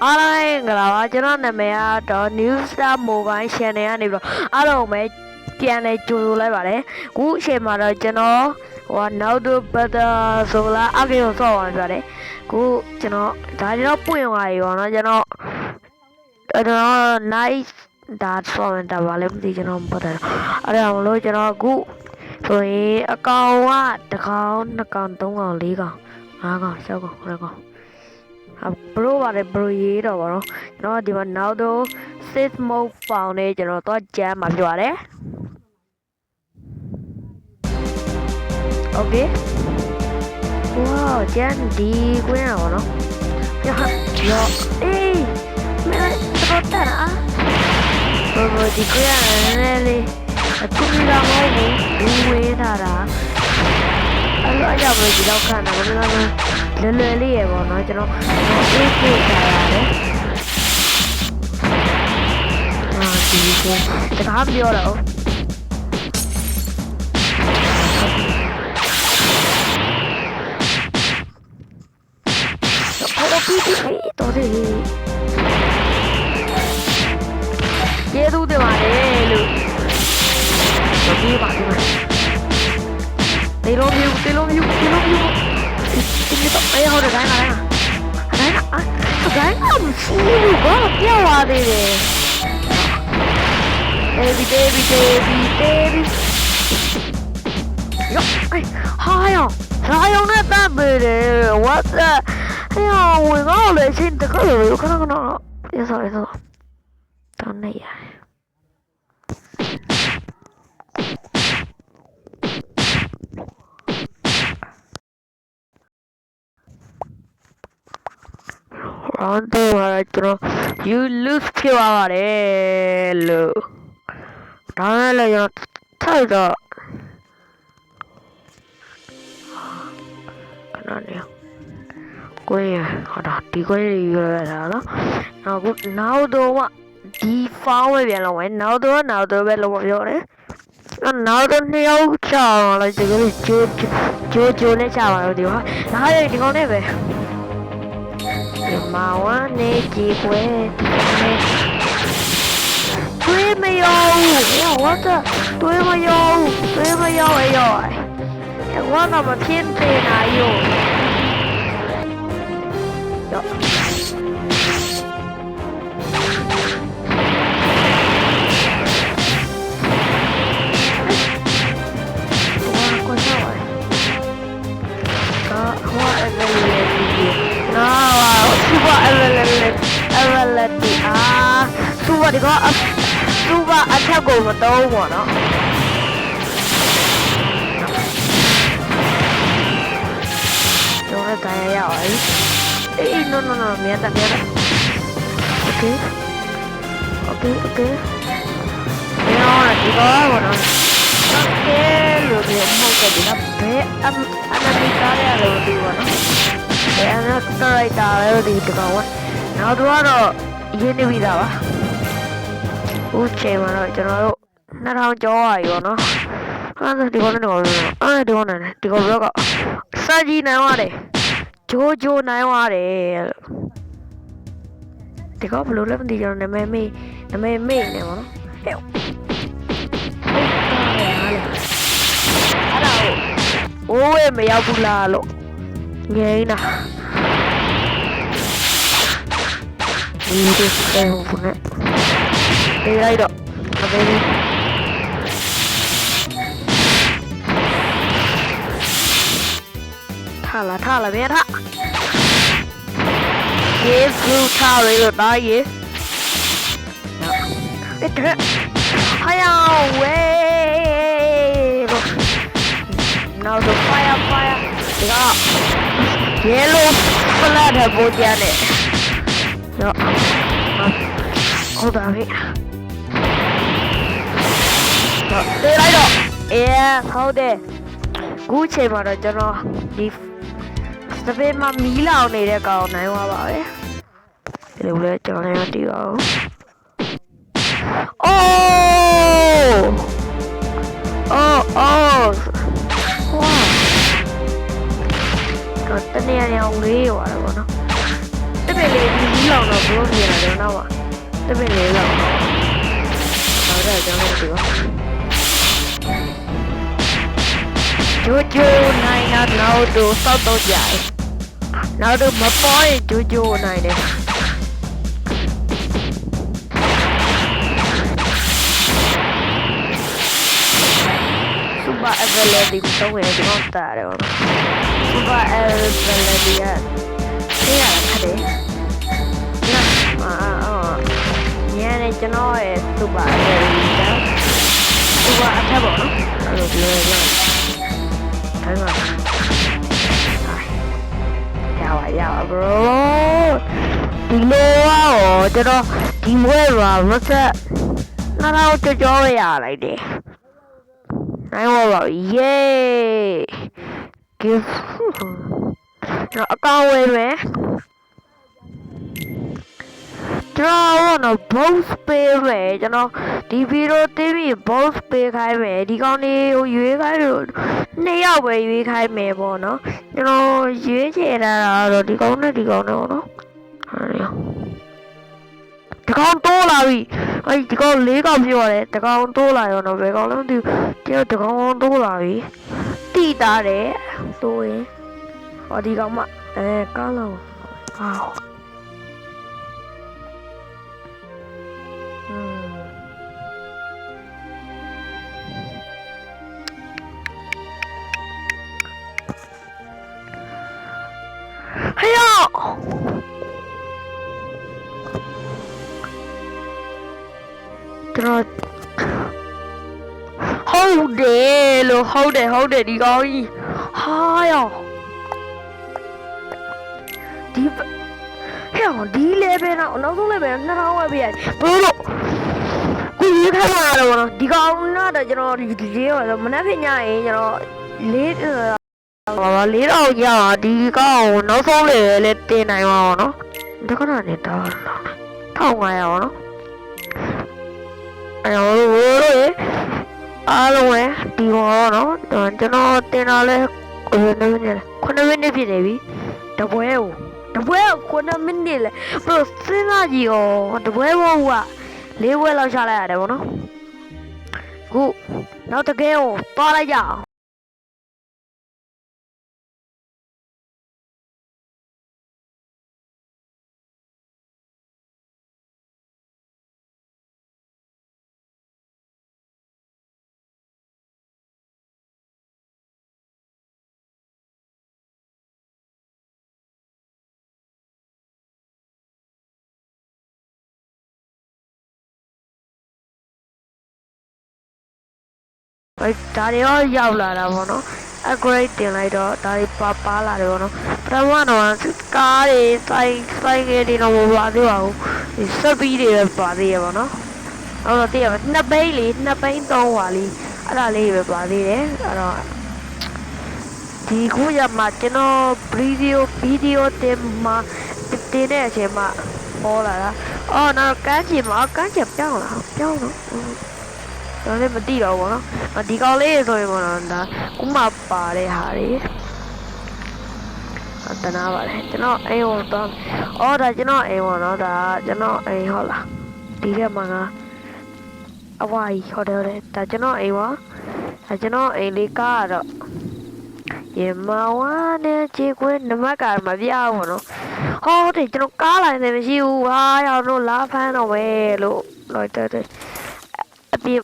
အားလုံးကလာပါကျွန်တော်နာမည်ကတော့ New Star Mobile Channel ကနေပြီးတော့အားလုံးပဲပြန်လဲကြိုဆိုလိုက်ပါတယ်ခုအချိန်မှာတော့ကျွန်တော်နောက်တော့ပတ်တာဆိုလာအကေကိုစောက်အောင်ပြတယ်ခုကျွန်တော်ဒါကျွန်တော်ပွင့်သွားပြီပေါ့နော်ကျွန်တော်nice ဒါဆိုရင်ဒါပါလဲမသိကျွန်တော်ပတ်တယ်အဲ့ဒါမလို့ကျွန်တော်ခုဆိုရင်အကောင်ကတစ်ကောင်နှစ်ကောင်သုံးကောင်လေးကောင်ငါးကောင်၆ကောင်9ကောင်ဘရိုပါတယ်ဘရိုရေးတော့ဗောနော်ကျွန်တော်ဒီမှာနောက်တော့ six mode ဖောင်နေကျွန်တော်တော့ကြမ်းမှာပြောရတယ် okay ဝေါကြမ်းဒီကွင်းရဗောနော်ရောအေးမင်းတော့တာဘောဒီကွင်းရနေလေအခုဒီတော့မဟုတ်ဘူးဝေးထားတာအဲ့လိုအကြောင်းပဲဒီတော့ခန့်တာဘာလို့လဲလွယ်လေးရပေါ့နော်ကျွန်တော်အေးပြေးကြရတယ်ဒီကိုတကားပြောတော့ပြီးတော့ဒီကျေးဇူးတင်ပါတယ်လို့ဒီပါဒီမှာတေလုံးမြူဒီတော့အေးဟိုတတိုင်းလာတိုင်းမရှိဘူးဘာပြောရသေးတယ်တေဘီယောအေးဟာယောနဲ့တတ်ပေတယ် what's that ဟဲ့ဝင်တော့လေချင်းတကယ်လို့ခဏရစောတောင်းနေရround 2မှာကျွန်တော် you lose ဖြစ်သွားပါတယ်လို့ဒါနဲ့လည်းကျွန်တော်ထိုက်တော့ခဏနေကိုရဟောတာဒီကိုရရတာနော်နောက်တော့ဒီဖောင်းဝယ်ပြန်လောက်မယ်နောက်တော့ပဲလောက်ပြောတယ်နောက်တော့နှစ်ယောက်ချအောင်လိုက်တကယ်ကျိုးနဲ့ချပါလို့ဒီဟာဒါရဒီကောင်းနဲ့ပဲဒီမှာဝမ်းနေကြည့်ခွဲတွေးမရောဟောတာတွေးမရောဝမ်းတော့မဖြစ်သေးနိုင်ရောဒီကသူ့ကအထက်ကိုမတော့ဘူးပေါ့နော်ကျွန်တော်တိုင်းရအောင်အေး no မြန်တာ okay ရောဒီကောပေါ့နော် okay လို့ပြောမှတ်တယ်ဒီကဘယ်အမေရိကရလို့ဒီပေါ့နော်ဘယ်အမေရိကရိုက်တာလို့ဒီကောနောက်တော့ရင်းနေပြီသားပါဦးချိန်မှာတော့ကျွန်တော်တို့2000ကျော်ပါပြီပေါ့နော်အဲ့ဒါဒီကောနဲ့ဒီကောဘက်ကစာကြီးနိုင်ပါတယ်ဂျိုးနိုင်ပါတယ်ဒီကောဘလို့လဲမသိကျွန်တော်နာမည်မေ့နေပေါ့နော်ဟဲ့အဲ့ဒါအိုးမရောက်ဘူးလားလို့ငိမ့်တာဒီတဲ့ဟိုနဲ့တေးလိုက်တော့မပေးဘူးထားလာဗျာထားယေစုထားရလို့တားရေအဲ့ဒါဟာယောဝေးလို့နောက်တော့ fire ဒီက yellow flag ဘောကြတယ်နော်ဟုတ်ပါပြီတေးလိုက်တော့ဟုတ်တယ်ခုချိန်မှာတော့ကျွန်တော်ဒီစပင်းမှာမီးလောင်နေတဲ့ကောင်နိုင်သွားပါပဲဒီလိုလဲကျွန်တော်လည်းတီးအောင်အိုးဝါတော့တနေ့ရောင်လေးရွာတော့ဗောနော်တပည့်လေးမီးလောင်တော့ဘ လို့မြင်လာတယ်နော်တပည့်လေးလောက်ဟုတ်တယ်ကျွန်တော်တို့ဂျိုဂျိုနိုင်နောက်တို့စောက်တော့ကြတယ်နောက်တို့မပေါ်ရင်ဂျိုဂျိုနိုင်တယ်super ability သုံးရတယ်ကျွန်တော်တားတယ်ပေါ့ super ability ကသိရတာခက်တယ်ညနေကျွန်တော်ရဲ့ super ability က super attack ပေါ့နော်အဲ့လိုပြောရအောင်အဲ့မှာရပါ bro ဒီလိုရောကျွန်တော်ဒီမွေးပါမဆက်နောက်ကြောရလိုက်တယ်နိုင်ပါပါ yay give တော့အကောင့်ဝယ်မယ်ကျွန်တော် boss pay မယ်ကျွန်တော်ဒီဗီဒီယိုသိပြီး boss pay ခိုင်းမယ်ဒီကောင်လေးကိုရွေးခိုင်းလို့2ယောက်ပဲရွေးခိုင်းမယ်ပေါ့နော်ကျွန်တော်ရွေးချယ်တာတော့ဒီကောင်နဲ့ပေါ့နော်ဒီကောင်တိုးလာပြီဒီကောင်4ကောင်ပြောတယ်ဒီကောင်တိုးလာရောနော်ဘယ်ကောင်လဲမသိဘူးဒီကောင်တိုးလာပြီတိတာတယ်တိုးရင်ဟောဒီကောင်မှကားလုံးဟာဟေးကျွန်တော်ဟုတ်တယ်လို့ဟုတ်တယ်ဒီကောင်ကြီးဟာရောဒီ level နောက်ဆုံး level 2000ဝယ်ပေးရတယ်ဘလို့ကိုရေးခိုင်းလာတော့နော်ဒီကောင်တော့ကျွန်တော်ဒီလေးရောမနှက်ဖြစ်ညရင်ကျွန်တော်4000ရဒီကောင်နောက်ဆုံး level လဲတင်နိုင်ပါတော့နော်ဒီကတော့နေတာ1500ရောနော်အဲ့တော့အားလုံးပဲဒီဘောနော်ကျွန်တော်တင်လာလဲ9မိနစ်ဖြစ်နေပြီတပွဲကို9မိနစ်လဲဘလို့စဉ်းစားကြည့်ရောတပွဲဘောက4ပွဲလောက်ချလိုက်ရတယ်ဗောနော်ခုနောက်တစ်ကဲကိုသွားလိုက်ကြအောင်ဒါတွေရောရောက်လာတာပေါ့နော် upgrade တင်လိုက်တော့ဒါတွေပါလာတယ်ပေါ့နော်ပထမတော့ကားတွေဆိုင်ငယ်တွေတော့မပါသေးပါဘူးဒီစပီးတွေပဲပါသေးရပေါ့နော်အဲ့တော့တည့်ရနှစ်ပိန်း3ပါလေးအဲ့ဒါလေးပဲပါသေးတယ်အဲ့တော့ဒီခုရမှာကျွန်တော်ဗီဒီယိုတင်တဲ့အချိန်မှာပေါ်လာတာအော်နောက်ကန်းချင်ပြောင်းတော့တော်လည်းမသိတော့ဘူးနော်ဒီကောင်လေးဆိုရင်ပေါ့နော်ဒါဥမာပါတဲ့ဟာတွေတနာပါလေကျွန်တော်အိမ်ကိုတော့အော်ဒါကျွန်တော်အိမ်ပေါ့နော်ဒါကျွန်တော်အိမ်ဟုတ်လားဒီဘက်မှာကအဝါကြီးဟိုတယ်ဒါကျွန်တော်အိမ်ပါဒါကျွန်တော်အိမ်လေးကားတော့ရေမဝါနဲ့ခြေခွေးနမကမပြအောင်ပေါ့နော်ဟောတယ်ကျွန်တော်ကားလိုက်တယ်မရှိဘူးဟာရောက်တော့လာဖမ်းတော့ပဲလို့လိုက်တယ်အပြည့်